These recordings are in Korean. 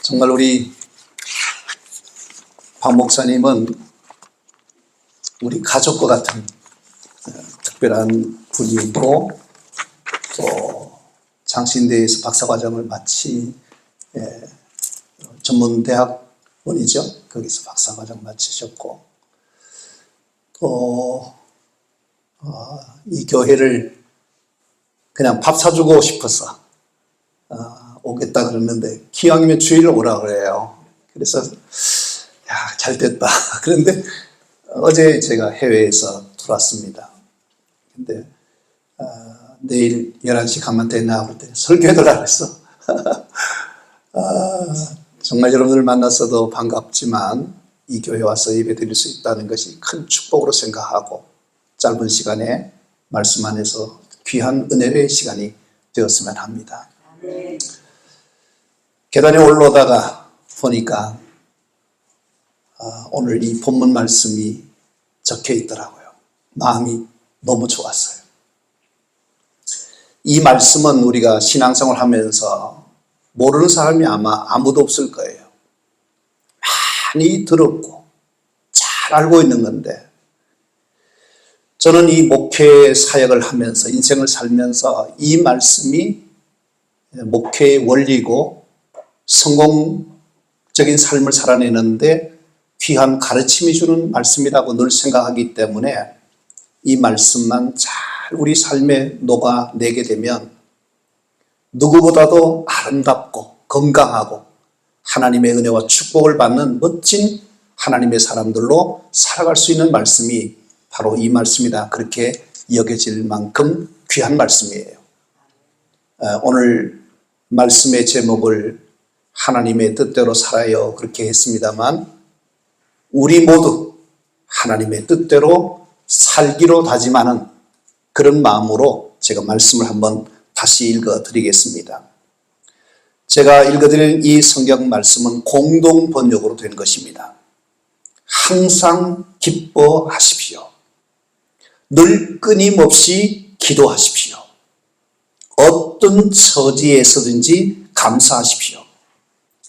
정말 우리 박 목사님은 우리 가족과 같은 특별한 분이고, 또 장신대에서 박사과정을 마치 전문대학원이죠. 거기서 박사과정 마치셨고, 또 이 교회를 그냥 밥 사주고 싶어서 오겠다 그러는데 기왕이면 주일을 오라 그래요. 그래서 잘 됐다. 그런데 어제 제가 해외에서 들어왔습니다. 근데 내일 11시 가면 되나 그랬더니 설교해달라 그랬어. 정말 여러분들 만났어도 반갑지만 이 교회 와서 예배 드릴 수 있다는 것이 큰 축복으로 생각하고, 짧은 시간에 말씀 안에서 귀한 은혜의 시간이 되었으면 합니다. 계단에 올라오다가 보니까 오늘 이 본문 말씀이 적혀 있더라고요. 마음이 너무 좋았어요. 이 말씀은 우리가 신앙생활 하면서 모르는 사람이 아마 아무도 없을 거예요. 많이 들었고 잘 알고 있는 건데, 저는 이 목회 사역을 하면서 인생을 살면서 이 말씀이 목회의 원리고 성공적인 삶을 살아내는데 귀한 가르침이 주는 말씀이라고 늘 생각하기 때문에 이 말씀만 잘 우리 삶에 녹아내게 되면 누구보다도 아름답고 건강하고 하나님의 은혜와 축복을 받는 멋진 하나님의 사람들로 살아갈 수 있는 말씀이 바로 이 말씀이다, 그렇게 여겨질 만큼 귀한 말씀이에요. 오늘 말씀의 제목을 하나님의 뜻대로 살아요 그렇게 했습니다만, 우리 모두 하나님의 뜻대로 살기로 다짐하는 그런 마음으로 제가 말씀을 한번 다시 읽어드리겠습니다. 제가 읽어드리는 이 성경 말씀은 공동 번역으로 된 것입니다. 항상 기뻐하십시오. 늘 끊임없이 기도하십시오. 어떤 처지에서든지 감사하십시오.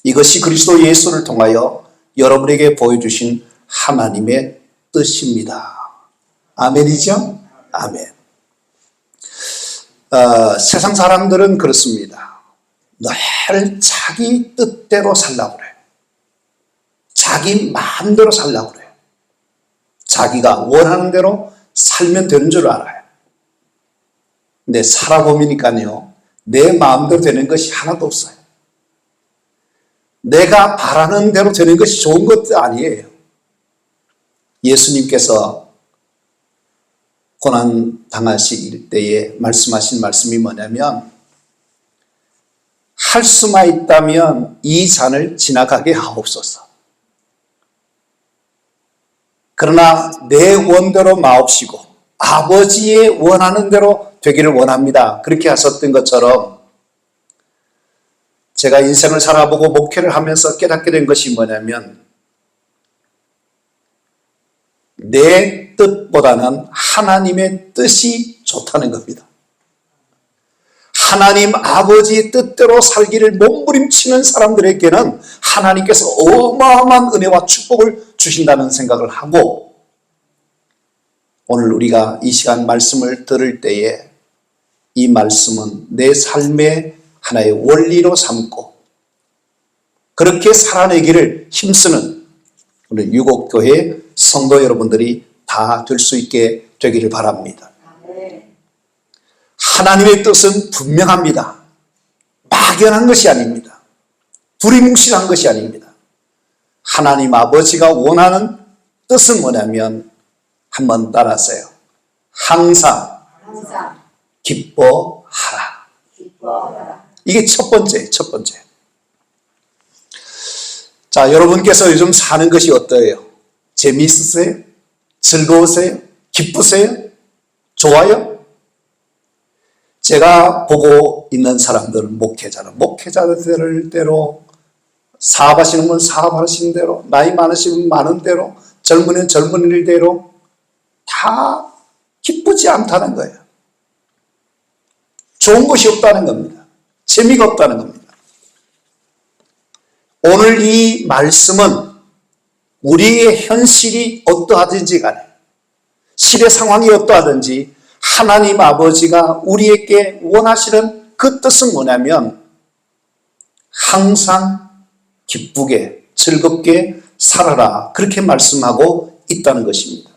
이것이 그리스도 예수를 통하여 여러분에게 보여주신 하나님의 뜻입니다. 아멘이죠? 아멘. 세상 사람들은 그렇습니다. 늘 자기 뜻대로 살려고 그래요. 자기 마음대로 살려고 그래요. 자기가 원하는 대로 살면 되는 줄 알아요. 근데 살아보니까요, 내 마음대로 되는 것이 하나도 없어요. 내가 바라는 대로 되는 것이 좋은 것도 아니에요. 예수님께서 고난 당하실 때에 말씀하신 말씀이 뭐냐면, 할 수만 있다면 이 잔을 지나가게 하옵소서. 그러나 내 원대로 마옵시고 아버지의 원하는 대로 되기를 원합니다. 그렇게 하셨던 것처럼, 제가 인생을 살아보고 목회를 하면서 깨닫게 된 것이 뭐냐면, 내 뜻보다는 하나님의 뜻이 좋다는 겁니다. 하나님 아버지의 뜻대로 살기를 몸부림치는 사람들에게는 하나님께서 어마어마한 은혜와 축복을 주신다는 생각을 하고, 오늘 우리가 이 시간 말씀을 들을 때에 이 말씀은 내 삶의 하나의 원리로 삼고 그렇게 살아내기를 힘쓰는 우리 유곡교회 성도 여러분들이 다 될 수 있게 되기를 바랍니다. 하나님의 뜻은 분명합니다. 막연한 것이 아닙니다. 두리뭉실한 것이 아닙니다. 하나님 아버지가 원하는 뜻은 뭐냐면, 한번 따라하세요. 항상 기뻐하라. 이게 첫 번째. 자, 여러분께서 요즘 사는 것이 어떠해요? 재미있으세요? 즐거우세요? 기쁘세요? 좋아요? 제가 보고 있는 사람들은 목회자들대로, 사업하시는 분 사업하시는 대로, 나이 많으신 분 많은 대로, 젊은이는 젊은 일대로 다 기쁘지 않다는 거예요. 좋은 것이 없다는 겁니다. 재미가 없다는 겁니다. 오늘 이 말씀은 우리의 현실이 어떠하든지 간에, 시대 상황이 어떠하든지 하나님 아버지가 우리에게 원하시는 그 뜻은 뭐냐면 항상 기쁘게 즐겁게 살아라, 그렇게 말씀하고 있다는 것입니다.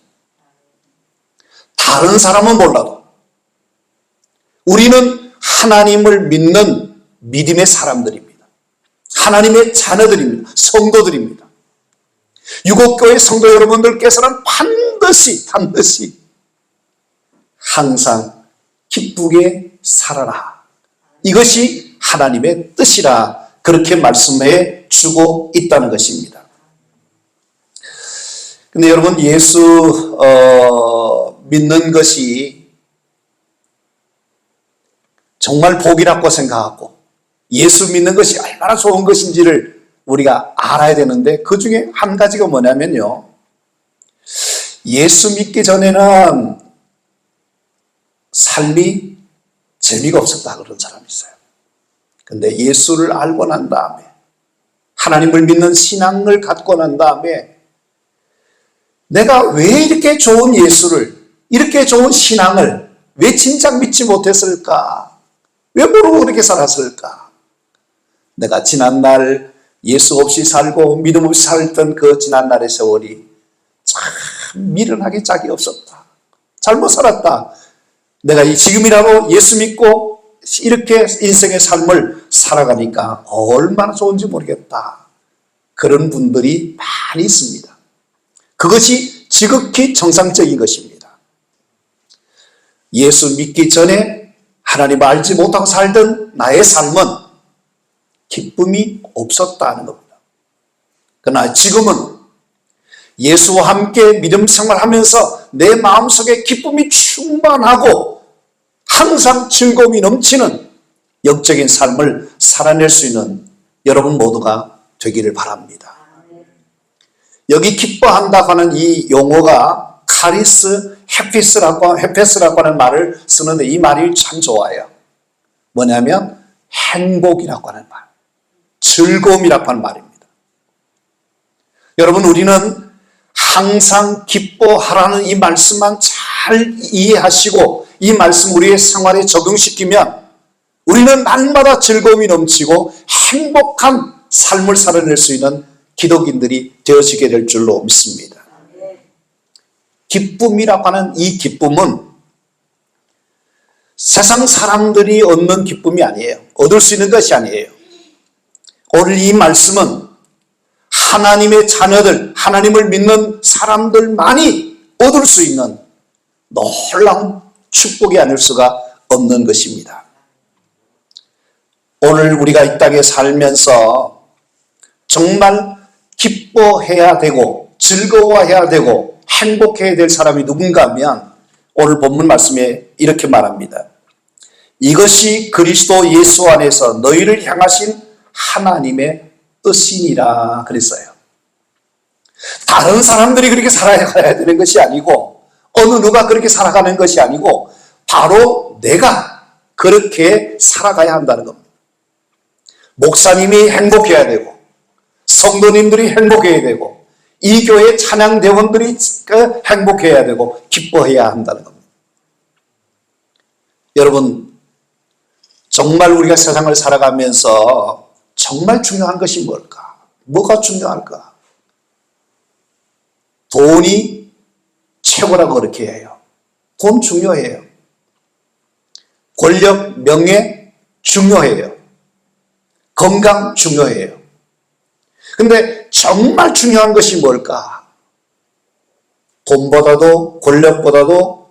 다른 사람은 몰라도 우리는 하나님을 믿는 믿음의 사람들입니다. 하나님의 자녀들입니다. 성도들입니다. 유곡교회 성도 여러분들께서는 반드시 항상 기쁘게 살아라, 이것이 하나님의 뜻이라, 그렇게 말씀해 주고 있다는 것입니다. 근데 여러분, 예수 믿는 것이 정말 복이라고 생각하고 예수 믿는 것이 얼마나 좋은 것인지를 우리가 알아야 되는데, 그 중에 한 가지가 뭐냐면요, 예수 믿기 전에는 삶이 재미가 없었다 그런 사람이 있어요. 근데 예수를 알고 난 다음에, 하나님을 믿는 신앙을 갖고 난 다음에, 내가 왜 이렇게 좋은 예수를, 이렇게 좋은 신앙을 왜 진작 믿지 못했을까? 왜 모르고 그렇게 살았을까? 내가 지난날 예수 없이 살고 믿음 없이 살던 그 지난날의 세월이 참 미련하게 짝이 없었다. 잘못 살았다. 내가 지금이라도 예수 믿고 이렇게 인생의 삶을 살아가니까 얼마나 좋은지 모르겠다. 그런 분들이 많이 있습니다. 그것이 지극히 정상적인 것입니다. 예수 믿기 전에 하나님을 알지 못하고 살던 나의 삶은 기쁨이 없었다는 겁니다. 그러나 지금은 예수와 함께 믿음 생활하면서 내 마음속에 기쁨이 충만하고 항상 즐거움이 넘치는 영적인 삶을 살아낼 수 있는 여러분 모두가 되기를 바랍니다. 여기 기뻐한다고 하는 이 용어가 카리스 헤피스라고 하는 말을 쓰는데, 이 말이 참 좋아요. 뭐냐면 행복이라고 하는 말, 즐거움이라고 하는 말입니다. 여러분, 우리는 항상 기뻐하라는 이 말씀만 잘 이해하시고 이 말씀 우리의 생활에 적용시키면 우리는 날마다 즐거움이 넘치고 행복한 삶을 살아낼 수 있는 기독인들이 되어지게 될 줄로 믿습니다. 기쁨이라고 하는 이 기쁨은 세상 사람들이 얻는 기쁨이 아니에요. 얻을 수 있는 것이 아니에요. 오늘 이 말씀은 하나님의 자녀들, 하나님을 믿는 사람들만이 얻을 수 있는 놀라운 축복이 아닐 수가 없는 것입니다. 오늘 우리가 이 땅에 살면서 정말 기뻐해야 되고 즐거워해야 되고 행복해야 될 사람이 누군가 하면 오늘 본문 말씀에 이렇게 말합니다. 이것이 그리스도 예수 안에서 너희를 향하신 하나님의 뜻이니라 그랬어요. 다른 사람들이 그렇게 살아가야 되는 것이 아니고, 어느 누가 그렇게 살아가는 것이 아니고, 바로 내가 그렇게 살아가야 한다는 겁니다. 목사님이 행복해야 되고, 성도님들이 행복해야 되고, 이 교회 찬양대원들이 행복해야 되고, 기뻐해야 한다는 겁니다. 여러분, 정말 우리가 세상을 살아가면서 정말 중요한 것이 뭘까? 뭐가 중요할까? 돈이 최고라고 그렇게 해요. 돈 중요해요. 권력, 명예 중요해요. 건강 중요해요. 근데 정말 중요한 것이 뭘까? 돈보다도 권력보다도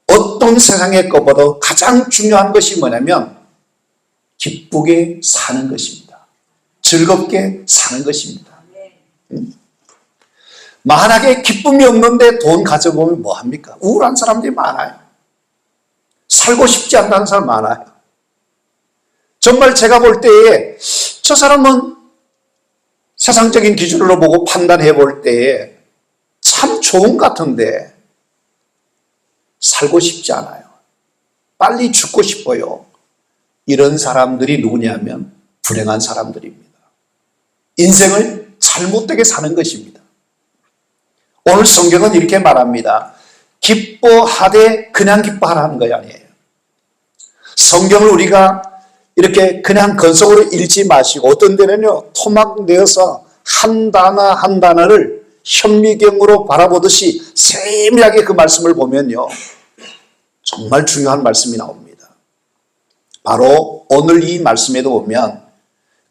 어떤 세상의 것보다도 가장 중요한 것이 뭐냐면 기쁘게 사는 것입니다. 즐겁게 사는 것입니다. 만약에 기쁨이 없는데 돈 가져보면 뭐합니까? 우울한 사람들이 많아요. 살고 싶지 않다는 사람 많아요. 정말 제가 볼 때에 저 사람은 세상적인 기준으로 보고 판단해 볼 때에 참 좋은 것 같은데 살고 싶지 않아요. 빨리 죽고 싶어요. 이런 사람들이 누구냐면 불행한 사람들입니다. 인생을 잘못되게 사는 것입니다. 오늘 성경은 이렇게 말합니다. 기뻐하되 그냥 기뻐하라는 거 아니에요. 성경을 우리가 이렇게 그냥 건성으로 읽지 마시고 어떤 데는요 토막 내어서 한 단어 한 단어를 현미경으로 바라보듯이 세밀하게 그 말씀을 보면요 정말 중요한 말씀이 나옵니다. 바로 오늘 이 말씀에도 보면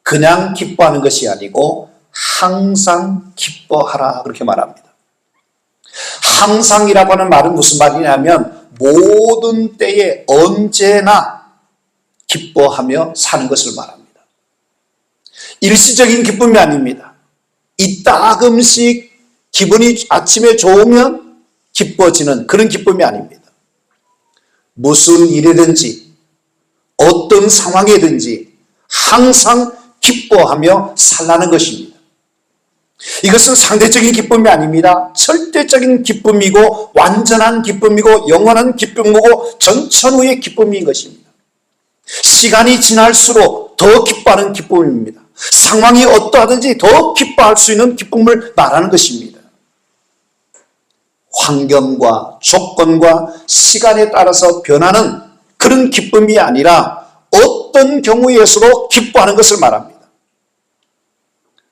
그냥 기뻐하는 것이 아니고 항상 기뻐하라 그렇게 말합니다. 항상이라고 하는 말은 무슨 말이냐면 모든 때에 언제나 기뻐하며 사는 것을 말합니다. 일시적인 기쁨이 아닙니다. 이따금씩 기분이 아침에 좋으면 기뻐지는 그런 기쁨이 아닙니다. 무슨 일이든지 어떤 상황이든지 항상 기뻐하며 살라는 것입니다. 이것은 상대적인 기쁨이 아닙니다. 절대적인 기쁨이고 완전한 기쁨이고 영원한 기쁨이고 전천후의 기쁨인 것입니다. 시간이 지날수록 더 기뻐하는 기쁨입니다. 상황이 어떠하든지 더 기뻐할 수 있는 기쁨을 말하는 것입니다. 환경과 조건과 시간에 따라서 변하는 그런 기쁨이 아니라 어떤 경우에서도 기뻐하는 것을 말합니다.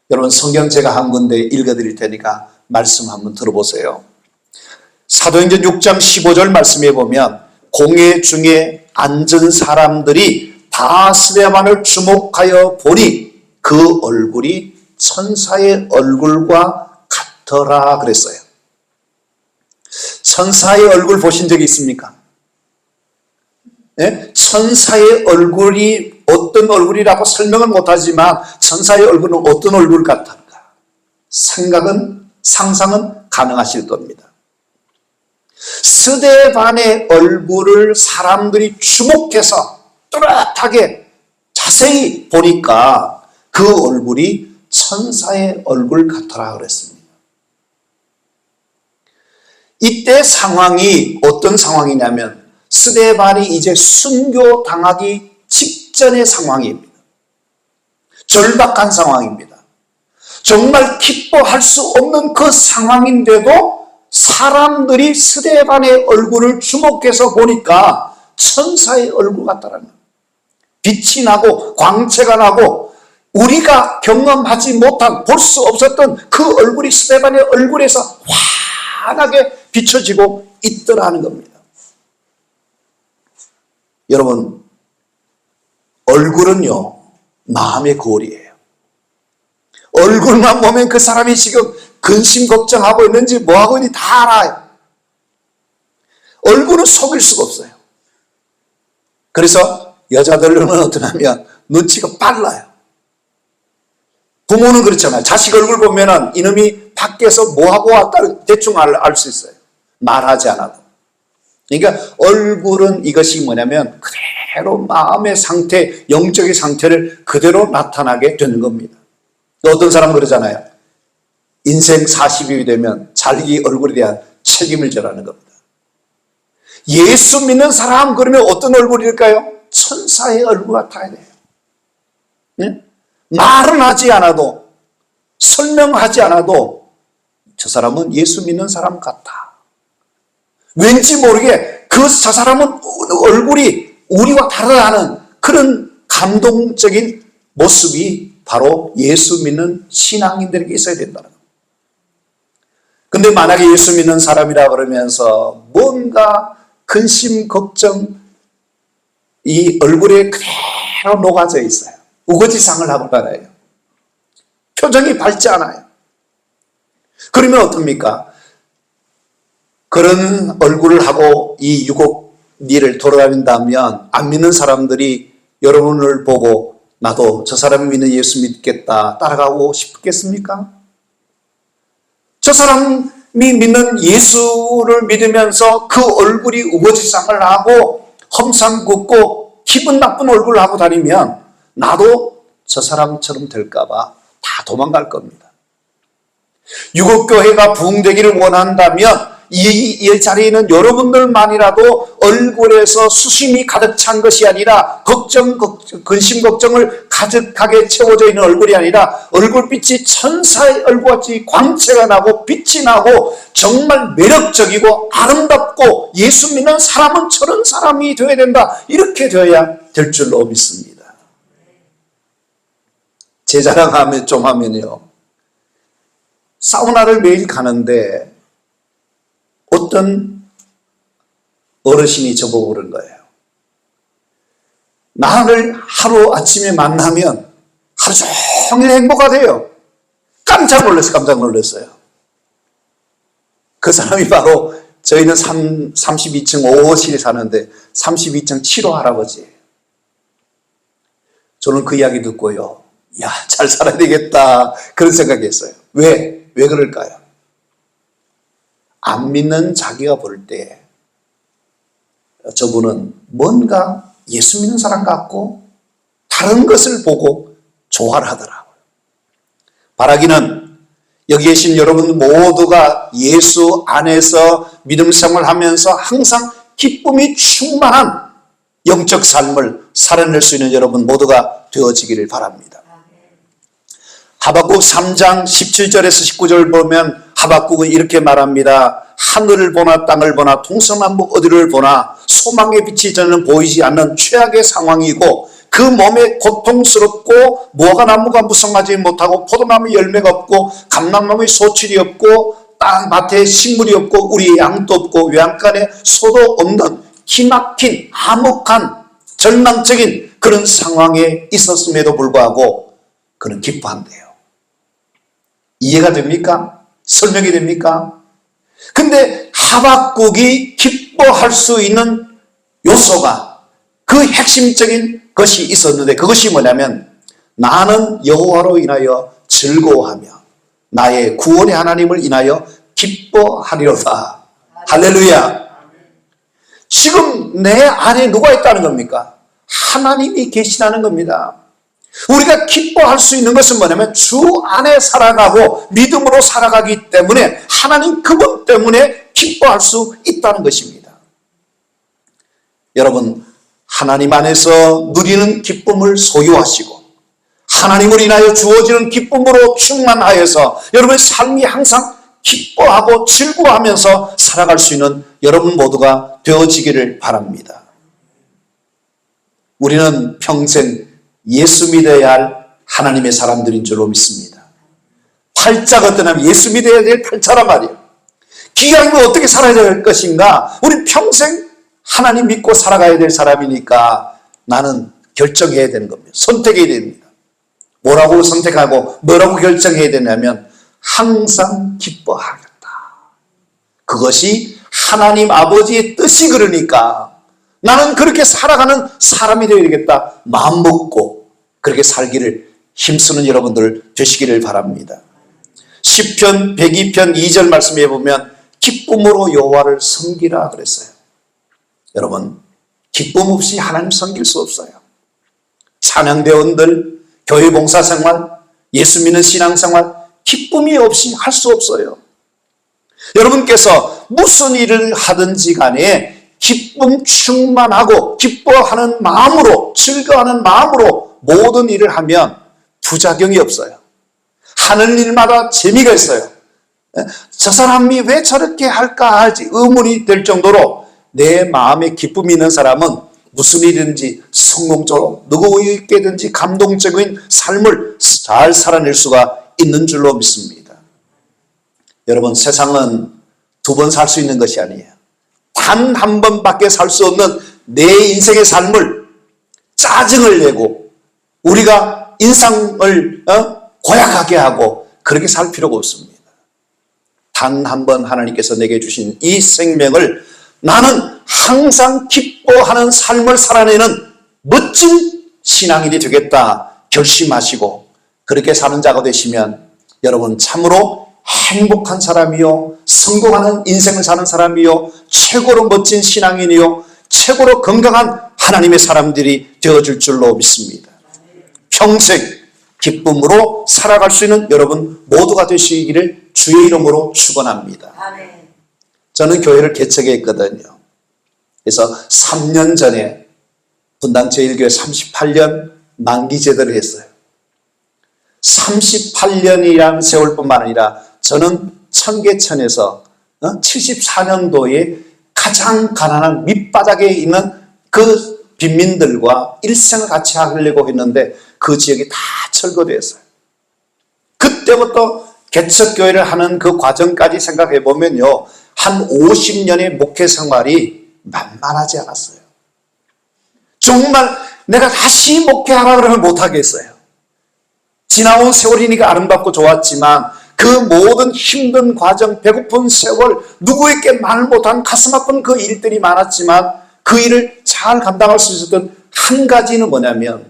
여러분 성경 제가 한 군데 읽어드릴 테니까 말씀 한번 들어보세요. 사도행전 6장 15절 말씀에 보면 공회 중에 앉은 사람들이 다 스데반을 주목하여 보니 그 얼굴이 천사의 얼굴과 같더라 그랬어요. 천사의 얼굴 보신 적이 있습니까? 네? 천사의 얼굴이 어떤 얼굴이라고 설명은 못하지만 천사의 얼굴은 어떤 얼굴 같은가? 상상은 가능하실 겁니다. 스데반의 얼굴을 사람들이 주목해서 또렷하게 자세히 보니까 그 얼굴이 천사의 얼굴 같더라 그랬습니다. 이때 상황이 어떤 상황이냐면 스데반이 이제 순교당하기 직전의 상황입니다. 절박한 상황입니다. 정말 기뻐할 수 없는 그 상황인데도 사람들이 스데반의 얼굴을 주목해서 보니까 천사의 얼굴 같다라는 거예요. 빛이 나고 광채가 나고 우리가 경험하지 못한 볼 수 없었던 그 얼굴이 스데반의 얼굴에서 환하게 비춰지고 있더라는 겁니다. 여러분 얼굴은요 마음의 거울이에요. 얼굴만 보면 그 사람이 지금 근심 걱정하고 있는지 뭐하고 있는지 다 알아요. 얼굴은 속일 수가 없어요. 그래서 여자들은 어떠냐면 눈치가 빨라요. 부모는 그렇잖아요. 자식 얼굴 보면은 이놈이 밖에서 뭐하고 왔다 대충 알 수 있어요. 말하지 않아도. 그러니까 얼굴은 이것이 뭐냐면 그대로 마음의 상태, 영적인 상태를 그대로 나타나게 되는 겁니다. 어떤 사람은 그러잖아요. 인생 40이 되면 자기 얼굴에 대한 책임을 져라는 겁니다. 예수 믿는 사람 그러면 어떤 얼굴일까요? 천사의 얼굴 같아야 돼요. 네? 말은 하지 않아도 설명하지 않아도 저 사람은 예수 믿는 사람 같다. 왠지 모르게 저 사람은 얼굴이 우리와 다르다는 그런 감동적인 모습이 바로 예수 믿는 신앙인들에게 있어야 된다는 겁니다. 근데 만약에 예수 믿는 사람이라 그러면서 뭔가 근심, 걱정 이 얼굴에 그대로 녹아져 있어요. 우거지상을 하고 다녀요. 표정이 밝지 않아요. 그러면 어떻습니까? 그런 얼굴을 하고 이 유혹 일을 돌아다닌다면 안 믿는 사람들이 여러분을 보고 나도 저 사람이 믿는 예수 믿겠다 따라가고 싶겠습니까? 저 사람이 믿는 예수를 믿으면서 그 얼굴이 우거지상을 하고 험상 궂고 기분 나쁜 얼굴을 하고 다니면 나도 저 사람처럼 될까봐 다 도망갈 겁니다. 유목교회가 부흥되기를 원한다면 이 자리에 있는 여러분들만이라도 얼굴에서 수심이 가득 찬 것이 아니라 근심 걱정을 가득하게 채워져 있는 얼굴이 아니라 얼굴빛이 천사의 얼굴같이 광채가 나고 빛이 나고 정말 매력적이고 아름답고 예수 믿는 사람은 저런 사람이 되어야 된다. 이렇게 되어야 될 줄로 믿습니다. 제 자랑하면 좀 하면요, 사우나를 매일 가는데 어떤 어르신이 저보고 그런 거예요. 나를 하루 아침에 만나면 하루 종일 행복하대요. 깜짝 놀랐어요. 그 사람이 바로 저희는 32층 5호실에 사는데 32층 7호 할아버지예요. 저는 그 이야기 듣고요, 야, 잘 살아야 되겠다 그런 생각이 했어요. 왜 그럴까요? 안 믿는 자기가 볼 때 저분은 뭔가 예수 믿는 사람 같고 다른 것을 보고 좋아를 하더라고요. 바라기는 여기 계신 여러분 모두가 예수 안에서 믿음 생활하면서 항상 기쁨이 충만한 영적 삶을 살아낼 수 있는 여러분 모두가 되어지기를 바랍니다. 하박국 3장 17절에서 19절 보면 하박국은 이렇게 말합니다. 하늘을 보나 땅을 보나 동서남북 어디를 보나 소망의 빛이 저는 보이지 않는 최악의 상황이고 그 몸에 고통스럽고 무화과나무가 무성하지 못하고 포도나무 열매가 없고 감람나무에 소출이 없고 땅 밭에 식물이 없고 우리의 양도 없고 외양간에 소도 없는 기막힌 암흑한 절망적인 그런 상황에 있었음에도 불구하고 그는 기뻐한대요. 이해가 됩니까? 설명이 됩니까? 근데 하박국이 기뻐할 수 있는 요소가 그 핵심적인 것이 있었는데 그것이 뭐냐면 나는 여호와로 인하여 즐거워하며 나의 구원의 하나님을 인하여 기뻐하리로다. 할렐루야. 지금 내 안에 누가 있다는 겁니까? 하나님이 계시다는 겁니다. 우리가 기뻐할 수 있는 것은 뭐냐면 주 안에 살아가고 믿음으로 살아가기 때문에 하나님 그분 때문에 기뻐할 수 있다는 것입니다. 여러분, 하나님 안에서 누리는 기쁨을 소유하시고 하나님을 인하여 주어지는 기쁨으로 충만하여서 여러분의 삶이 항상 기뻐하고 즐거워하면서 살아갈 수 있는 여러분 모두가 되어지기를 바랍니다. 우리는 평생 예수 믿어야 할 하나님의 사람들인 줄로 믿습니다. 팔자가 어떠냐면 예수 믿어야 될 팔자란 말이에요. 기왕이면 어떻게 살아야 될 것인가? 우리 평생 하나님 믿고 살아가야 될 사람이니까 나는 결정해야 되는 겁니다. 선택해야 됩니다. 뭐라고 선택하고 뭐라고 결정해야 되냐면 항상 기뻐하겠다. 그것이 하나님 아버지의 뜻이 그러니까 나는 그렇게 살아가는 사람이 되어야 되겠다. 마음 먹고 그렇게 살기를 힘쓰는 여러분들 되시기를 바랍니다. 시편 102편 2절 말씀에 보면 기쁨으로 여호와를 섬기라 그랬어요. 여러분, 기쁨 없이 하나님 섬길 수 없어요. 찬양대원들, 교회 봉사생활, 예수 믿는 신앙생활 기쁨이 없이 할 수 없어요. 여러분께서 무슨 일을 하든지 간에 기쁨 충만하고 기뻐하는 마음으로 즐거워하는 마음으로 모든 일을 하면 부작용이 없어요. 하는 일마다 재미가 있어요. 저 사람이 왜 저렇게 할까 하지 의문이 될 정도로 내 마음에 기쁨이 있는 사람은 무슨 일이든지 성공적으로 누구에게든지 감동적인 삶을 잘 살아낼 수가 있는 줄로 믿습니다. 여러분, 세상은 두 번 살 수 있는 것이 아니에요. 단 한 번밖에 살 수 없는 내 인생의 삶을 짜증을 내고 우리가 인상을 고약하게 하고 그렇게 살 필요가 없습니다. 단 한 번 하나님께서 내게 주신 이 생명을 나는 항상 기뻐하는 삶을 살아내는 멋진 신앙인이 되겠다 결심하시고 그렇게 사는 자가 되시면 여러분 참으로 행복한 사람이요, 성공하는 인생을 사는 사람이요, 최고로 멋진 신앙인이요, 최고로 건강한 하나님의 사람들이 되어줄 줄로 믿습니다. 평생 기쁨으로 살아갈 수 있는 여러분 모두가 되시기를 주의 이름으로 축원합니다. 저는 교회를 개척했거든요. 그래서 3년 전에 분당 제1교회 38년 만기 제도를 했어요. 38년이라는 세월뿐만 아니라 저는 청계천에서 74년도에 가장 가난한 밑바닥에 있는 그 빈민들과 일생을 같이 하려고 했는데 그 지역이 다 철거되었어요. 그때부터 개척교회를 하는 그 과정까지 생각해 보면요, 한 50년의 목회 생활이 만만하지 않았어요. 정말 내가 다시 목회하라 그러면 못하겠어요. 지나온 세월이니까 아름답고 좋았지만 그 모든 힘든 과정, 배고픈 세월, 누구에게 말 못한 가슴 아픈 그 일들이 많았지만 그 일을 잘 감당할 수 있었던 한 가지는 뭐냐면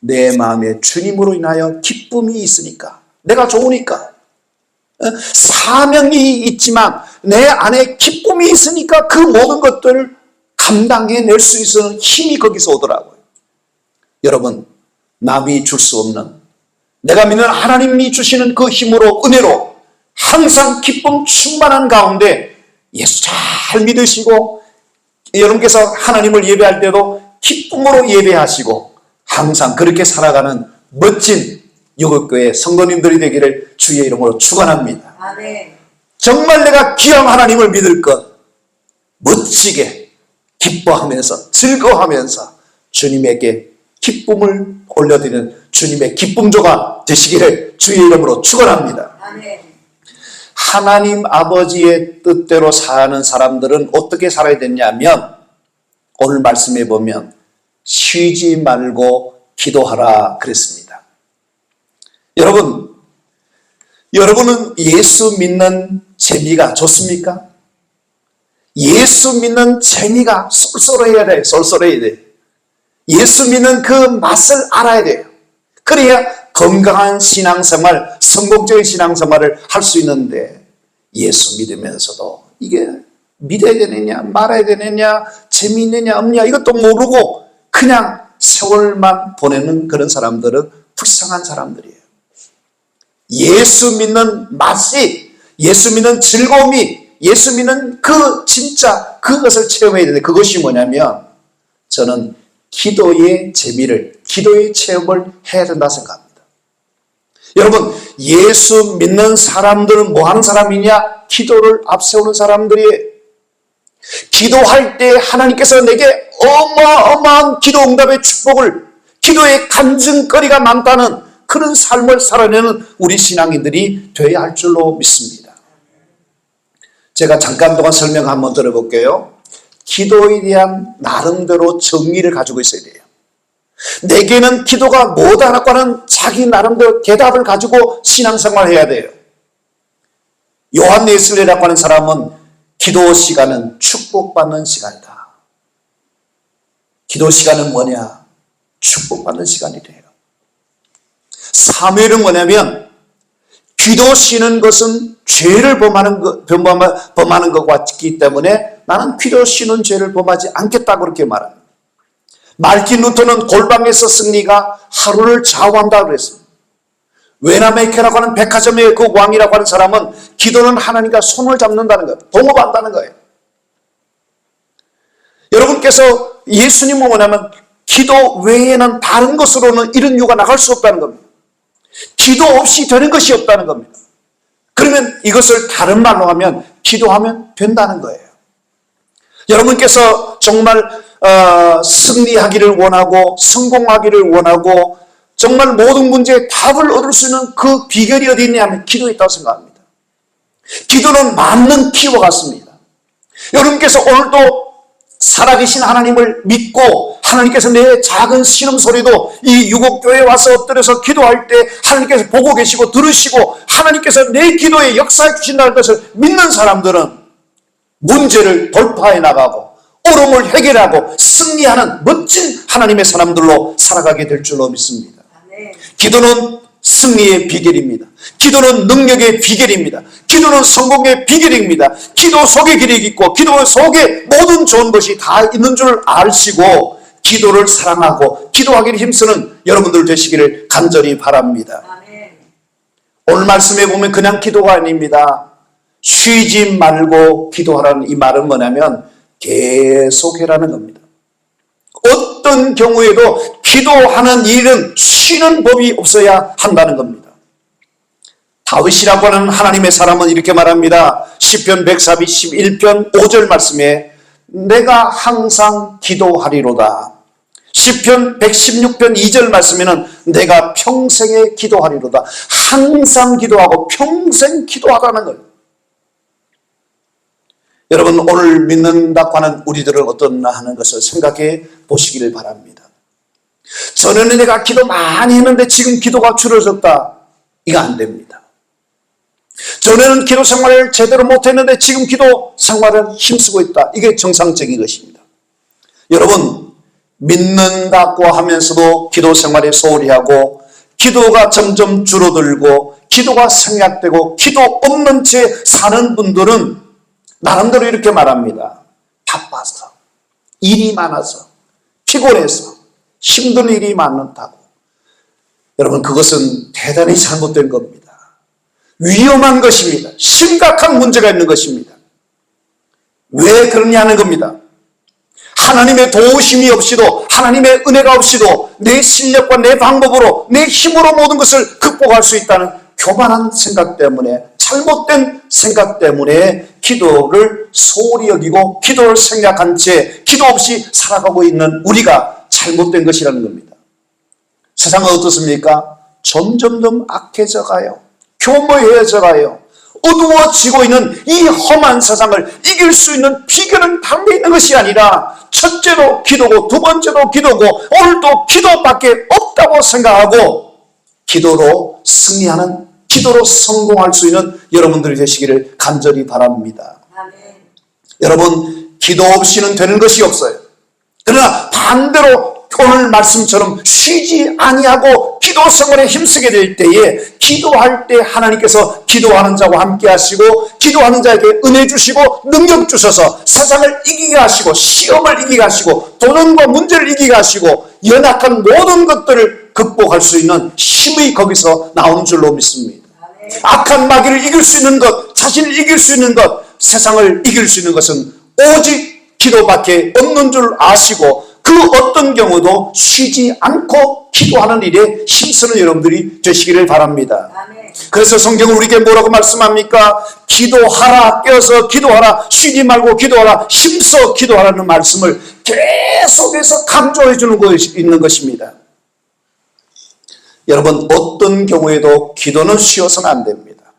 내 마음에 주님으로 인하여 기쁨이 있으니까, 내가 좋으니까, 사명이 있지만 내 안에 기쁨이 있으니까 그 모든 것들을 감당해낼 수 있는 힘이 거기서 오더라고요. 여러분, 남이 줄 수 없는, 내가 믿는 하나님이 주시는 그 힘으로, 은혜로 항상 기쁨 충만한 가운데 예수 잘 믿으시고, 여러분께서 하나님을 예배할 때도 기쁨으로 예배하시고 항상 그렇게 살아가는 멋진 여국교회 성도님들이 되기를 주의 이름으로 축원합니다. 아멘. 정말 내가 귀한 하나님을 믿을 것, 멋지게 기뻐하면서 즐거워하면서 주님에게 기쁨을 올려드리는 주님의 기쁨조가 되시기를 주의 이름으로 축원합니다. 아멘. 하나님 아버지의 뜻대로 사는 사람들은 어떻게 살아야 되냐면 오늘 말씀해 보면 쉬지 말고 기도하라 그랬습니다. 여러분은 예수 믿는 재미가 좋습니까? 예수 믿는 재미가 쏠쏠해야 돼요. 쏠쏠해야 돼요. 예수 믿는 그 맛을 알아야 돼요. 그래야 건강한 신앙생활, 성공적인 신앙생활을 할 수 있는데 예수 믿으면서도 이게 믿어야 되느냐 말아야 되느냐 재미있느냐 없냐 이것도 모르고 그냥 세월만 보내는 그런 사람들은 불쌍한 사람들이에요. 예수 믿는 맛이, 예수 믿는 즐거움이, 예수 믿는 그 진짜 그것을 체험해야 되는데 그것이 뭐냐면 저는 기도의 재미를, 기도의 체험을 해야 된다 생각합니다. 여러분, 예수 믿는 사람들은 뭐 하는 사람이냐? 기도를 앞세우는 사람들이에요. 기도할 때 하나님께서 내게 어마어마한 기도 응답의 축복을, 기도의 간증거리가 많다는 그런 삶을 살아내는 우리 신앙인들이 되어야 할 줄로 믿습니다. 제가 잠깐 동안 설명 한번 들어볼게요. 기도에 대한 나름대로 정의를 가지고 있어야 돼요. 내게는 기도가 뭐다라고 하는 자기 나름대로 대답을 가지고 신앙생활을 해야 돼요. 요한 웨슬리라고 하는 사람은 기도 시간은 축복받는 시간이다. 기도 시간은 뭐냐? 축복받는 시간이래요. 사무엘은 뭐냐면 기도 쉬는 것은 죄를 범하는 것과 같기 때문에 나는 기도 쉬는 죄를 범하지 않겠다고 그렇게 말합니다. 말틴 루터는 골방에서 승리가 하루를 좌우한다고 그랬습니다. 웨나메케라고 하는 백화점의 그 왕이라고 하는 사람은 기도는 하나님과 손을 잡는다는 거예요. 동업한다는 거예요. 여러분께서 예수님은 뭐냐면 기도 외에는 다른 것으로는 이런 유가 나갈 수 없다는 겁니다. 기도 없이 되는 것이 없다는 겁니다. 그러면 이것을 다른 말로 하면 기도하면 된다는 거예요. 여러분께서 정말 승리하기를 원하고 성공하기를 원하고 정말 모든 문제에 답을 얻을 수 있는 그 비결이 어디 있냐면 기도에 있다고 생각합니다. 기도는 맞는 키와 같습니다. 여러분께서 오늘도 살아계신 하나님을 믿고 하나님께서 내 작은 신음소리도 이 유곡교회에 와서 엎드려서 기도할 때 하나님께서 보고 계시고 들으시고 하나님께서 내 기도에 역사해 주신다는 것을 믿는 사람들은 문제를 돌파해 나가고 어려움을 해결하고 승리하는 멋진 하나님의 사람들로 살아가게 될 줄로 믿습니다. 기도는 승리의 비결입니다. 기도는 능력의 비결입니다. 기도는 성공의 비결입니다. 기도 속에 길이 있고 기도 속에 모든 좋은 것이 다 있는 줄 아시고 기도를 사랑하고 기도하기를 힘쓰는 여러분들 되시기를 간절히 바랍니다. 오늘 말씀에 보면 그냥 기도가 아닙니다. 쉬지 말고 기도하라는 이 말은 뭐냐면 계속해라는 겁니다. 어떤 경우에도 기도하는 일은 쉬는 법이 없어야 한다는 겁니다. 다윗이라고 하는 하나님의 사람은 이렇게 말합니다. 시편 141편 5절 말씀에 내가 항상 기도하리로다. 시편 116편 2절 말씀에는 내가 평생에 기도하리로다. 항상 기도하고 평생 기도하라는 거예요. 여러분, 오늘 믿는다고 하는 우리들은 어떻나 하는 것을 생각해 보시기를 바랍니다. 전에는 내가 기도 많이 했는데 지금 기도가 줄어졌다. 이거 안 됩니다. 전에는 기도 생활을 제대로 못했는데 지금 기도 생활을 힘쓰고 있다. 이게 정상적인 것입니다. 여러분, 믿는다고 하면서도 기도 생활에 소홀히 하고 기도가 점점 줄어들고 기도가 생략되고 기도 없는 채 사는 분들은 나름대로 이렇게 말합니다. 바빠서, 일이 많아서, 피곤해서, 힘든 일이 많다고. 여러분, 그것은 대단히 잘못된 겁니다. 위험한 것입니다. 심각한 문제가 있는 것입니다. 왜 그러냐는 겁니다. 하나님의 도우심이 없이도, 하나님의 은혜가 없이도 내 실력과 내 방법으로, 내 힘으로 모든 것을 극복할 수 있다는 교만한 생각 때문에, 잘못된 생각 때문에 기도를 소홀히 여기고 기도를 생략한 채 기도 없이 살아가고 있는 우리가 잘못된 것이라는 겁니다. 세상은 어떻습니까? 점점 악해져 가요. 교모해져 가요. 어두워지고 있는 이 험한 세상을 이길 수 있는 비결은 담겨 있는 것이 아니라 첫째도 기도고 두 번째도 기도고 오늘도 기도밖에 없다고 생각하고 기도로 승리하는, 기도로 성공할 수 있는 여러분들이 되시기를 간절히 바랍니다. 아멘. 여러분, 기도 없이는 되는 것이 없어요. 그러나 반대로 오늘 말씀처럼 쉬지 아니하고 기도 생활에 힘쓰게 될 때에 기도할 때 하나님께서 기도하는 자와 함께 하시고 기도하는 자에게 은혜 주시고 능력 주셔서 세상을 이기게 하시고 시험을 이기게 하시고 도전과 문제를 이기게 하시고 연약한 모든 것들을 극복할 수 있는 힘이 거기서 나오는 줄로 믿습니다. 악한 마귀를 이길 수 있는 것, 자신을 이길 수 있는 것, 세상을 이길 수 있는 것은 오직 기도밖에 없는 줄 아시고 그 어떤 경우도 쉬지 않고 기도하는 일에 힘쓰는 여러분들이 되시기를 바랍니다. 아멘. 그래서 성경은 우리에게 뭐라고 말씀합니까? 기도하라, 깨어서 기도하라, 쉬지 말고 기도하라, 힘써 기도하라는 말씀을 계속해서 강조해 주는 것이 있는 것입니다. 여러분, 어떤 경우에도 기도는 쉬어서는 안 됩니다.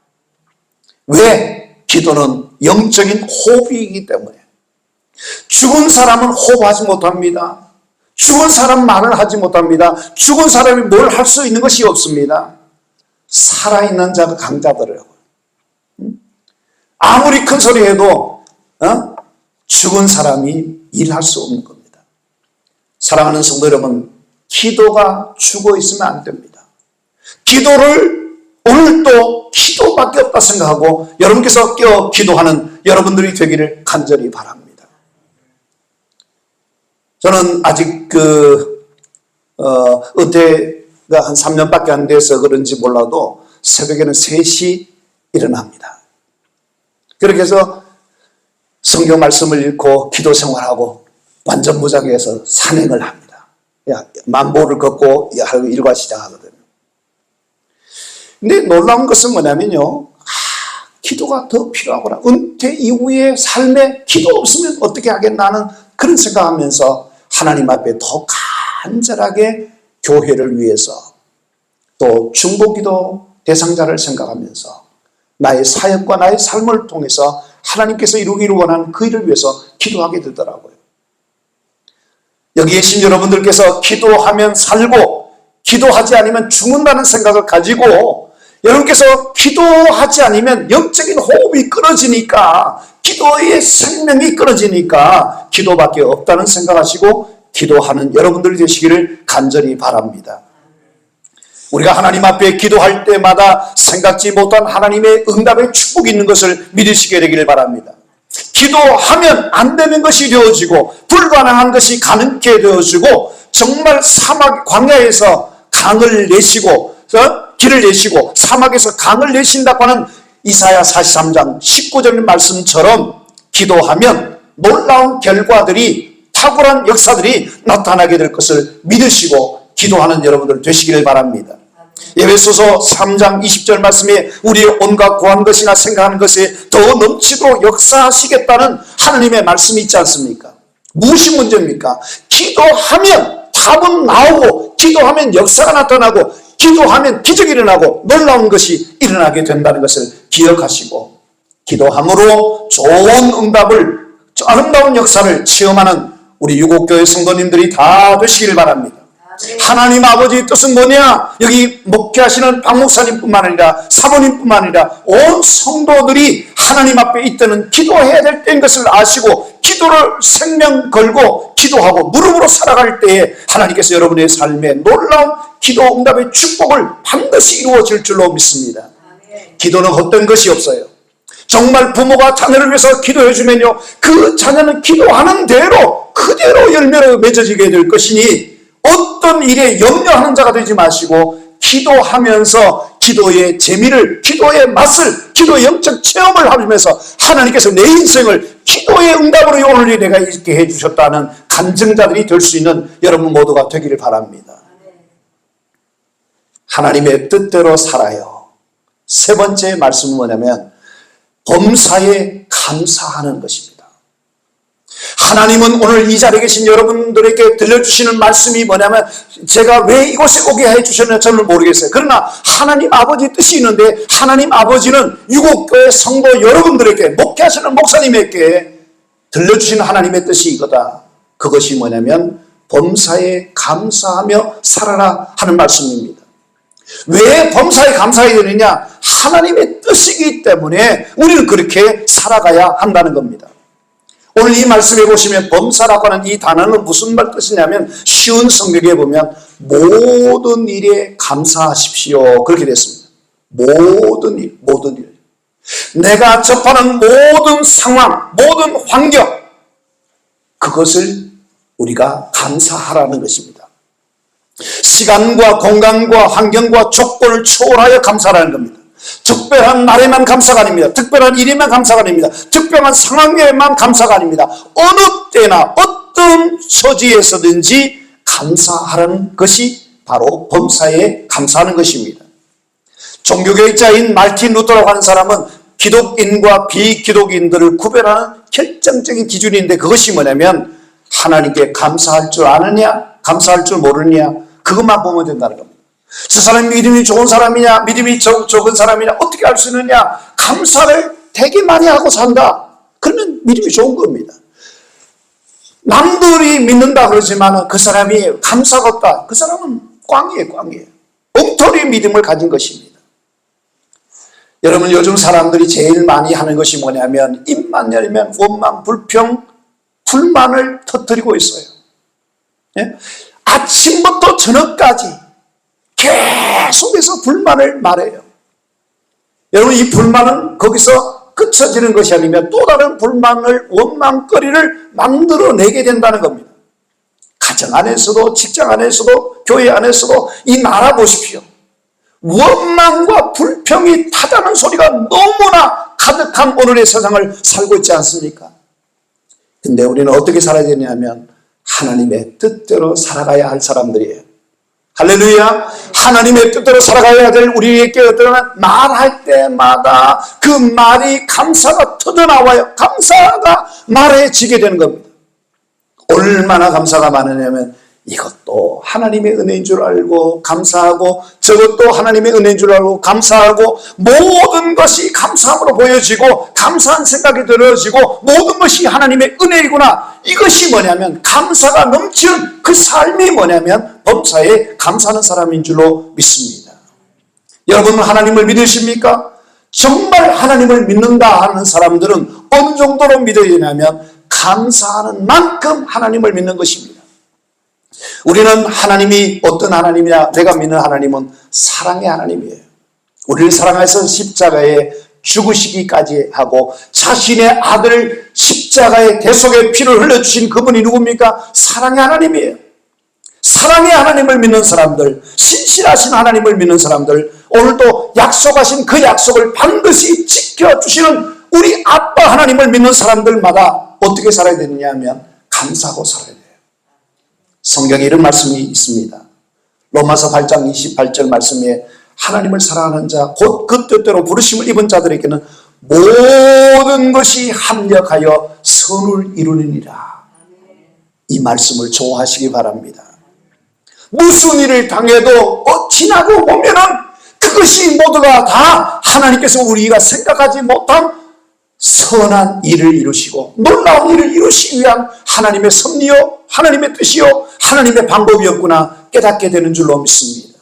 왜? 기도는 영적인 호흡이기 때문에. 죽은 사람은 호흡하지 못합니다. 죽은 사람 말을 하지 못합니다. 죽은 사람이 뭘 할 수 있는 것이 없습니다. 살아있는 자가 강자더라고요. 아무리 큰 소리 해도 죽은 사람이 일할 수 없는 겁니다. 사랑하는 성도 여러분, 기도가 죽어 있으면 안 됩니다. 기도를 오늘도 기도밖에 없다 생각하고 여러분께서 깨어 기도하는 여러분들이 되기를 간절히 바랍니다. 저는 아직 은퇴가 한 3년밖에 안 돼서 그런지 몰라도 새벽에는 3시 일어납니다. 그렇게 해서 성경 말씀을 읽고 기도 생활하고 완전 무장해서 산행을 합니다. 만보를 걷고 일과 시작하거든요. 근데 놀라운 것은 뭐냐면요. 기도가 더 필요하구나. 은퇴 이후의 삶에 기도 없으면 어떻게 하겠나 하는 그런 생각하면서 하나님 앞에 더 간절하게 교회를 위해서 또 중보기도 대상자를 생각하면서 나의 사역과 나의 삶을 통해서 하나님께서 이루기를 원하는 그 일을 위해서 기도하게 되더라고요. 여기 계신 여러분들께서 기도하면 살고 기도하지 않으면 죽는다는 생각을 가지고 여러분께서 기도하지 않으면 영적인 호흡이 끊어지니까 기도의 생명이 끊어지니까 기도밖에 없다는 생각하시고 기도하는 여러분들이 되시기를 간절히 바랍니다. 우리가 하나님 앞에 기도할 때마다 생각지 못한 하나님의 응답의 축복이 있는 것을 믿으시게 되기를 바랍니다. 기도하면 안 되는 것이 되어지고 불가능한 것이 가능케 되어지고 정말 사막 광야에서 강을 내시고 길을 내시고 사막에서 강을 내신다고 하는 이사야 43장 19절 말씀처럼 기도하면 놀라운 결과들이, 탁월한 역사들이 나타나게 될 것을 믿으시고 기도하는 여러분들 되시기를 바랍니다. 에베소서 3장 20절 말씀에 우리의 온갖 구한 것이나 생각하는 것에 더 넘치도록 역사하시겠다는 하나님의 말씀이 있지 않습니까? 무엇이 문제입니까? 기도하면 답은 나오고, 기도하면 역사가 나타나고, 기도하면 기적이 일어나고 놀라운 것이 일어나게 된다는 것을 기억하시고, 기도함으로 좋은 응답을, 아름다운 역사를 체험하는 우리 유곡교회 성도님들이 다 되시길 바랍니다. 하나님 아버지의 뜻은 뭐냐? 여기 목회하시는 박 목사님뿐만 아니라 사모님뿐만 아니라 온 성도들이 하나님 앞에 있다는 기도해야 될 때인 것을 아시고, 기도를 생명 걸고 기도하고 무릎으로 살아갈 때에 하나님께서 여러분의 삶에 놀라운 기도 응답의 축복을 반드시 이루어질 줄로 믿습니다. 기도는 헛된 것이 없어요. 정말 부모가 자녀를 위해서 기도해 주면요, 그 자녀는 기도하는 대로 그대로 열매로 맺어지게 될 것이니 어떤 일에 염려하는 자가 되지 마시고, 기도하면서 기도의 재미를, 기도의 맛을, 기도의 영적 체험을 하면서 하나님께서 내 인생을 기도의 응답으로 오늘 내가 있게 해주셨다는 간증자들이 될 수 있는 여러분 모두가 되기를 바랍니다. 하나님의 뜻대로 살아요. 세 번째 말씀은 뭐냐면 범사에 감사하는 것입니다. 하나님은 오늘 이 자리에 계신 여러분들에게 들려주시는 말씀이 뭐냐면, 제가 왜 이곳에 오게 해주셨는지 저는 모르겠어요. 그러나 하나님 아버지 뜻이 있는데, 하나님 아버지는 유곡교회 성도 여러분들에게, 목회하시는 목사님에게 들려주시는 하나님의 뜻이 이거다. 그것이 뭐냐면 범사에 감사하며 살아라 하는 말씀입니다. 왜 범사에 감사해야 되느냐? 하나님의 뜻이기 때문에 우리는 그렇게 살아가야 한다는 겁니다. 오늘 이 말씀에 보시면 범사라고 하는 이 단어는 무슨 말 뜻이냐면, 쉬운 성경에 보면 모든 일에 감사하십시오 그렇게 됐습니다. 모든 일, 모든 일. 내가 접하는 모든 상황, 모든 환경, 그것을 우리가 감사하라는 것입니다. 시간과 공간과 환경과 조건을 초월하여 감사하라는 겁니다. 특별한 날에만 감사가 아닙니다. 특별한 일에만 감사가 아닙니다. 특별한 상황에만 감사가 아닙니다. 어느 때나 어떤 처지에서든지 감사하라는 것이 바로 범사에 감사하는 것입니다. 종교개혁자인 마르틴 루터라고 하는 사람은 기독인과 비기독인들을 구별하는 결정적인 기준인데, 그것이 뭐냐면 하나님께 감사할 줄 아느냐, 감사할 줄 모르느냐, 그것만 보면 된다는 겁니다. 저 사람이 믿음이 좋은 사람이냐, 믿음이 적은 사람이냐 어떻게 알 수 있느냐? 감사를 되게 많이 하고 산다. 그러면 믿음이 좋은 겁니다. 남들이 믿는다 그러지만 그 사람이 감사가 없다. 그 사람은 꽝이에요, 꽝이에요. 엉터리 믿음을 가진 것입니다. 여러분, 요즘 사람들이 제일 많이 하는 것이 뭐냐면 입만 열면 원망, 불평, 불만을 터뜨리고 있어요. 예? 아침부터 저녁까지 계속해서 불만을 말해요. 여러분, 이 불만은 거기서 그쳐지는 것이 아니면 또 다른 불만을, 원망거리를 만들어내게 된다는 겁니다. 가정 안에서도, 직장 안에서도, 교회 안에서도 이 나라 보십시오. 원망과 불평이 타다는 소리가 너무나 가득한 오늘의 세상을 살고 있지 않습니까? 근데 우리는 어떻게 살아야 되냐면 하나님의 뜻대로 살아가야 할 사람들이에요. 할렐루야. 하나님의 뜻대로 살아가야 될 우리에게 어떠한 말할 때마다 그 말이 감사가 터져나와요. 감사가 말해지게 되는 겁니다. 얼마나 감사가 많으냐면 이것도 하나님의 은혜인 줄 알고 감사하고, 저것도 하나님의 은혜인 줄 알고 감사하고, 모든 것이 감사함으로 보여지고 감사한 생각이 들어지고 모든 것이 하나님의 은혜이구나. 이것이 뭐냐면 감사가 넘치는 그 삶이 뭐냐면 범사에 감사하는 사람인 줄로 믿습니다. 여러분은 하나님을 믿으십니까? 정말 하나님을 믿는다 하는 사람들은 어느 정도로 믿어야 되냐면 감사하는 만큼 하나님을 믿는 것입니다. 우리는 하나님이 어떤 하나님이냐? 내가 믿는 하나님은 사랑의 하나님이에요. 우리를 사랑해서 십자가에 죽으시기까지 하고 자신의 아들 십자가의 대속의 피를 흘려주신 그분이 누굽니까? 사랑의 하나님이에요. 사랑의 하나님을 믿는 사람들, 신실하신 하나님을 믿는 사람들, 오늘도 약속하신 그 약속을 반드시 지켜주시는 우리 아빠 하나님을 믿는 사람들마다 어떻게 살아야 되느냐 하면 감사하고 살아야 돼요. 성경에 이런 말씀이 있습니다. 로마서 8장 28절 말씀에 하나님을 사랑하는 자 곧 그 뜻대로 부르심을 입은 자들에게는 모든 것이 합력하여 선을 이루느니라. 이 말씀을 좋아하시기 바랍니다. 무슨 일을 당해도 지나고 보면은 그것이 모두가 다 하나님께서 우리가 생각하지 못한 선한 일을 이루시고 놀라운 일을 이루시기 위한 하나님의 섭리요 하나님의 뜻이요 하나님의 방법이었구나 깨닫게 되는 줄로 믿습니다.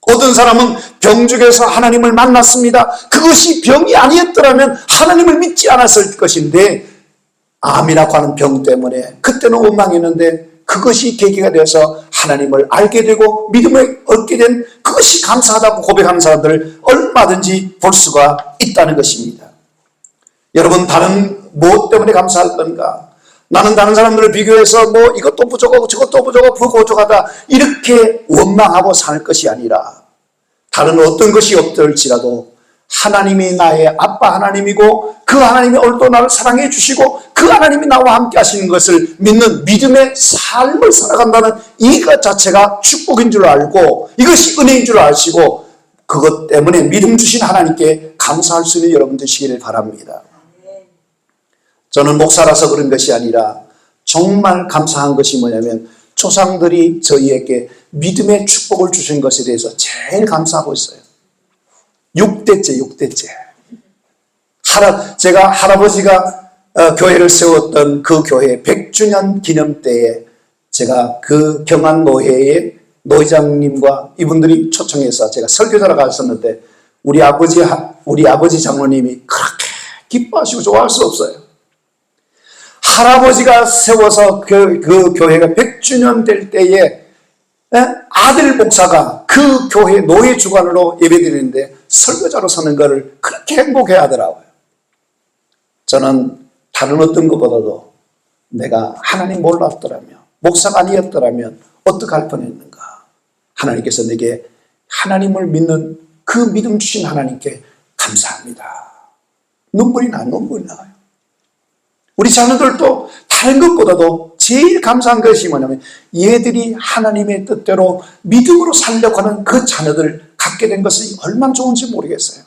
어떤 사람은 병중에서 하나님을 만났습니다. 그것이 병이 아니었더라면 하나님을 믿지 않았을 것인데 암이라고 하는 병 때문에 그때는 원망했는데 그것이 계기가 되어서 하나님을 알게 되고 믿음을 얻게 된 그것이 감사하다고 고백하는 사람들을 얼마든지 볼 수가 있다는 것입니다. 여러분 다른 무엇 때문에 감사할 건가? 나는 다른 사람들을 비교해서 뭐 이것도 부족하고 저것도 부족하다 이렇게 원망하고 살 것이 아니라 다른 어떤 것이 없을지라도 하나님이 나의 아빠 하나님이고 그 하나님이 오늘도 나를 사랑해 주시고 그 하나님이 나와 함께 하시는 것을 믿는 믿음의 삶을 살아간다는 이것 자체가 축복인 줄 알고 이것이 은혜인 줄 아시고 그것 때문에 믿음 주신 하나님께 감사할 수 있는 여러분 되시기를 바랍니다. 저는 목사라서 그런 것이 아니라 정말 감사한 것이 뭐냐면 조상들이 저희에게 믿음의 축복을 주신 것에 대해서 제일 감사하고 있어요. 6대째. 제가 할아버지가 교회를 세웠던 그 교회 100주년 기념 때에 제가 그 경안노회의 노회장님과 이분들이 초청해서 제가 설교자로 갔었는데 우리 아버지 장로님이 그렇게 기뻐하시고 좋아할 수 없어요. 할아버지가 세워서 그 교회가 100주년 될 때에 아들 목사가 그 교회 노예 주관으로 예배드리는데 설교자로 서는 것을 그렇게 행복해 하더라고요. 저는 다른 어떤 것보다도 내가 하나님 몰랐더라면 목사가 아니었더라면 어떻게 할 뻔했는가. 하나님께서 내게 하나님을 믿는 그 믿음 주신 하나님께 감사합니다. 눈물이 나요. 우리 자녀들도 다른 것보다도 제일 감사한 것이 뭐냐면 얘들이 하나님의 뜻대로 믿음으로 살려고 하는 그 자녀들 갖게 된 것이 얼마나 좋은지 모르겠어요.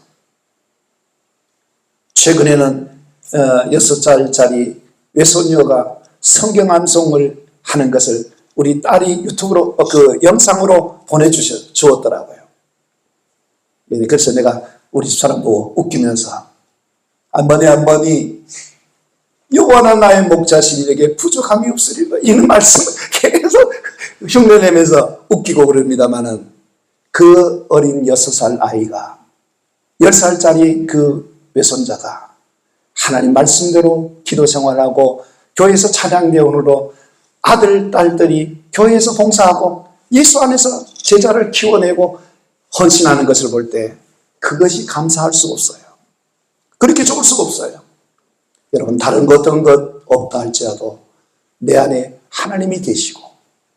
최근에는 6살짜리 외손녀가 성경 암송을 하는 것을 우리 딸이 유튜브로 그 영상으로 보내주었더라고요. 그래서 내가 우리 집사람 보고 웃기면서 어머니 여호와는 나의 목자시니에게 부족함이 없으리라 이런 말씀을 계속 흉내내면서 웃기고 그럽니다마는 그 어린 6살 아이가 10살짜리 그 외손자가 하나님 말씀대로 기도 생활하고 교회에서 찬양 대원으로 아들 딸들이 교회에서 봉사하고 예수 안에서 제자를 키워내고 헌신하는 것을 볼 때 그것이 감사할 수가 없어요. 그렇게 좋을 수가 없어요. 여러분 다른 어떤 것 없다 할지라도 내 안에 하나님이 계시고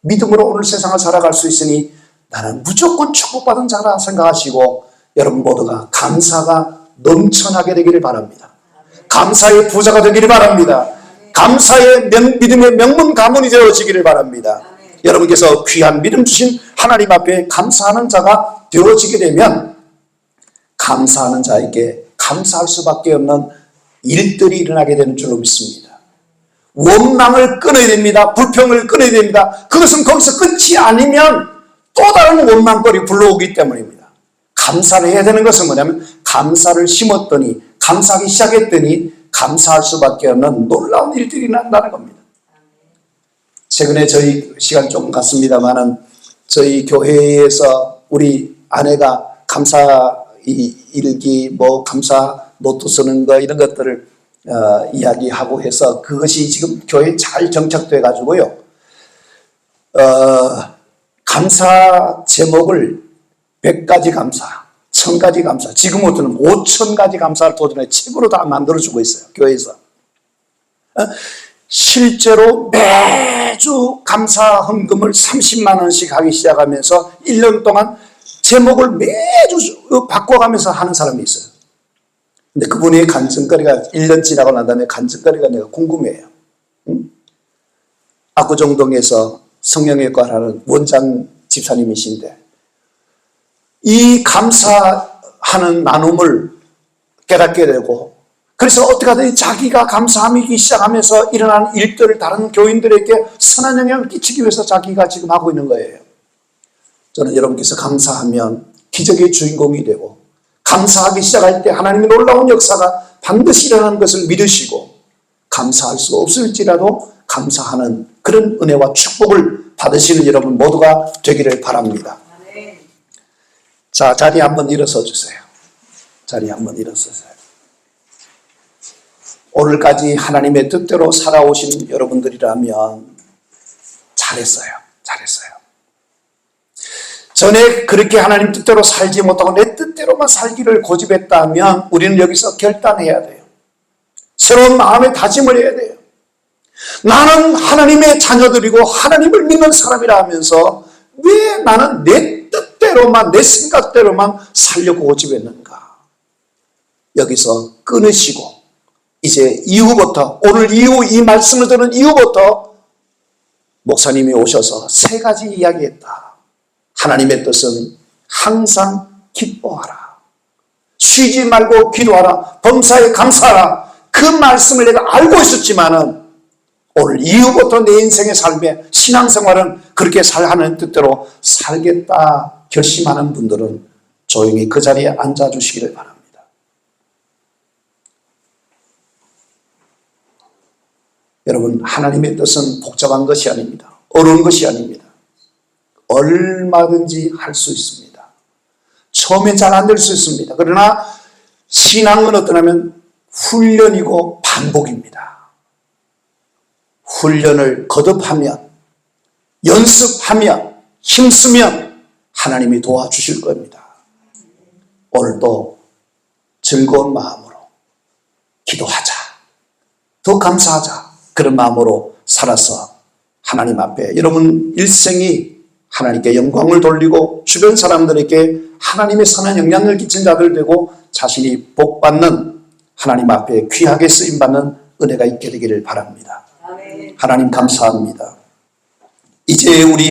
믿음으로 오늘 세상을 살아갈 수 있으니 나는 무조건 축복받은 자라 생각하시고 여러분 모두가 감사가 넘쳐나게 되기를 바랍니다. 감사의 부자가 되기를 바랍니다. 감사의 믿음의 명문 가문이 되어지기를 바랍니다. 여러분께서 귀한 믿음 주신 하나님 앞에 감사하는 자가 되어지게 되면 감사하는 자에게 감사할 수밖에 없는 일들이 일어나게 되는 줄로 믿습니다. 원망을 끊어야 됩니다. 불평을 끊어야 됩니다. 그것은 거기서 끝이 아니면 또 다른 원망거리 불러오기 때문입니다. 감사를 해야 되는 것은 뭐냐면 감사를 심었더니 감사하기 시작했더니 감사할 수밖에 없는 놀라운 일들이 난다는 겁니다. 최근에 저희 시간 조금 갔습니다만은 저희 교회에서 우리 아내가 감사 일기 감사 노트 쓰는 거 이런 것들을 이야기하고 해서 그것이 지금 교회에 잘 정착돼 가지고요. 감사 제목을 100가지 감사, 1000가지 감사, 지금부터는 5000가지 감사를 도전해 책으로 다 만들어주고 있어요. 교회에서. 실제로 매주 감사 헌금을 30만 원씩 하기 시작하면서 1년 동안 제목을 매주 바꿔가면서 하는 사람이 있어요. 근데 그분의 간증거리가 1년 지나고 난 다음에 간증거리가 내가 궁금해요. 압구정동에서 성형외과를 하는 원장 집사님이신데 이 감사하는 나눔을 깨닫게 되고 그래서 어떻게 하든 자기가 감사하기 시작하면서 일어나는 일들을 다른 교인들에게 선한 영향을 끼치기 위해서 자기가 지금 하고 있는 거예요. 저는 여러분께서 감사하면 기적의 주인공이 되고 감사하기 시작할 때 하나님의 놀라운 역사가 반드시 일어나는 것을 믿으시고 감사할 수 없을지라도 감사하는 그런 은혜와 축복을 받으시는 여러분 모두가 되기를 바랍니다. 자, 자리에 한번 일어서 주세요. 자리에 한번 일어서세요. 오늘까지 하나님의 뜻대로 살아오신 여러분들이라면 잘했어요. 잘했어요. 전에 그렇게 하나님 뜻대로 살지 못하고 내 뜻대로만 살기를 고집했다면 우리는 여기서 결단해야 돼요. 새로운 마음의 다짐을 해야 돼요. 나는 하나님의 자녀들이고 하나님을 믿는 사람이라 하면서 왜 나는 내 뜻대로만 내 생각대로만 살려고 고집했는가. 여기서 끊으시고 이제 이후부터 오늘 이후 이 말씀을 듣는 이후부터 목사님이 오셔서 3가지 이야기했다. 하나님의 뜻은 항상 기뻐하라. 쉬지 말고 기도하라. 범사에 감사하라. 그 말씀을 내가 알고 있었지만은 오늘 이후부터 내 인생의 삶에 신앙생활은 그렇게 하는 뜻대로 살겠다 결심하는 분들은 조용히 그 자리에 앉아주시기를 바랍니다. 여러분, 하나님의 뜻은 복잡한 것이 아닙니다. 어려운 것이 아닙니다. 얼마든지 할 수 있습니다. 처음엔 잘 안 될 수 있습니다. 그러나 신앙은 어떠냐면 훈련이고 반복입니다. 훈련을 거듭하면 연습하면 힘쓰면 하나님이 도와주실 겁니다. 오늘도 즐거운 마음으로 기도하자. 더 감사하자. 그런 마음으로 살아서 하나님 앞에 여러분 일생이 하나님께 영광을 돌리고 주변 사람들에게 하나님의 선한 영향을 끼친 자들 되고 자신이 복받는 하나님 앞에 귀하게 쓰임받는 은혜가 있게 되기를 바랍니다. 하나님 감사합니다. 이제 우리